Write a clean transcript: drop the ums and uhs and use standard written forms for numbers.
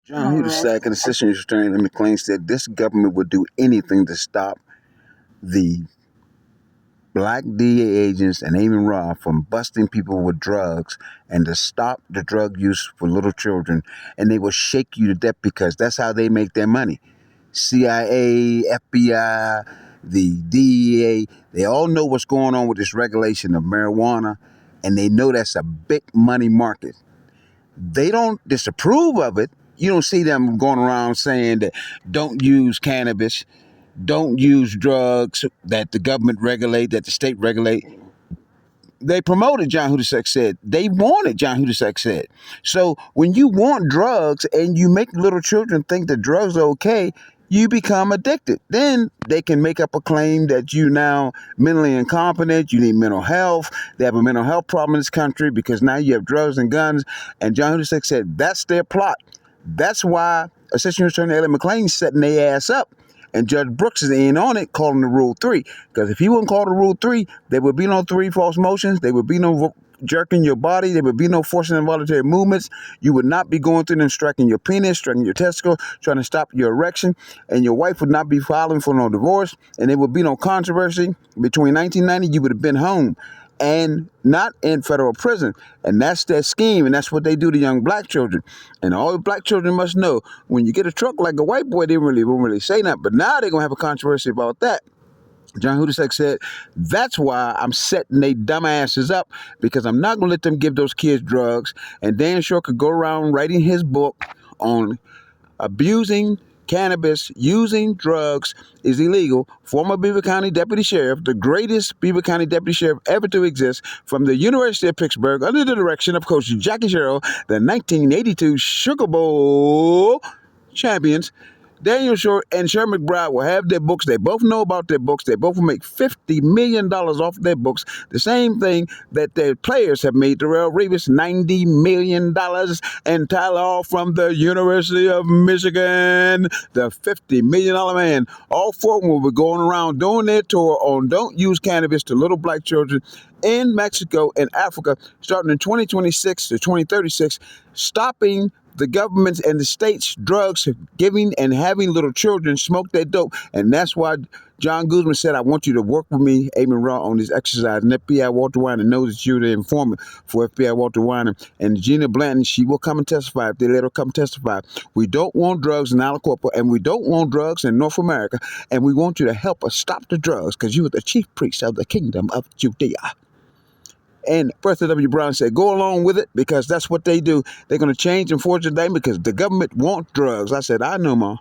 John Hudak, an assistant U.S. attorney at McClain, said this government would do anything to stop the black DA agents and Amy Roth from busting people with drugs and to stop the drug use for little children. And they will shake you to death because that's how they make their money. CIA, FBI, the DEA, they all know what's going on with this regulation of marijuana, and they know that's a big money market. They don't disapprove of it. You don't see them going around saying that don't use cannabis, don't use drugs that the government regulate, that the state regulate. They promoted, John Hudak said. They wanted, John Hudak said. So when you want drugs and you make little children think that drugs are okay, you become addicted. Then they can make up a claim that you now mentally incompetent, you need mental health. They have a mental health problem in this country because now you have drugs and guns. And John Hudak said that's their plot. That's why Assistant U.S. Attorney McClain setting their ass up. And Judge Brooks is in on it, calling the Rule 3. Because if he wouldn't call the Rule 3, there would be no 3 false motions. There would be no jerking your body. There would be no forcing involuntary movements. You would not be going through them striking your penis, striking your testicle, trying to stop your erection. And your wife would not be filing for no divorce. And there would be no controversy. Between 1990, you would have been home and not in federal prison. And that's their scheme, and that's what they do to young black children. And all the black children must know, when you get a truck like a white boy, they won't really say nothing. But now they're going to have a controversy about that. John Hudak said, that's why I'm setting they dumb asses up, because I'm not going to let them give those kids drugs. And Dan Short could go around writing his book on abusing cannabis, using drugs is illegal. Former Beaver County Deputy Sheriff, the greatest Beaver County Deputy Sheriff ever to exist, from the University of Pittsburgh, under the direction of Coach Jackie Sherrill, the 1982 Sugar Bowl champions. Daniel Short and Sherman McBride will have their books. They both know about their books. They both will make $50 million off their books. The same thing that their players have made. Darrell Revis, $90 million. And Tyler Hall from the University of Michigan, the $50 million man. All four of them will be going around doing their tour on Don't Use Cannabis to Little Black Children in Mexico and Africa, starting in 2026 to 2036, stopping the governments and the states' drugs, giving and having little children smoke that dope. And that's why John Guzman said, I want you to work with me, Amy Raw, on this exercise. And FBI Walter Weiner knows that you're the informant for FBI Walter Weiner. And Gina Blanton, she will come and testify if they let her come testify. We don't want drugs in Aliquppa, and we don't want drugs in North America. And we want you to help us stop the drugs, because you are the chief priest of the kingdom of Judea. And Bertha W. Brown said, go along with it, because that's what they do. They're going to change and forge the name because the government wants drugs. I said, I know, Ma.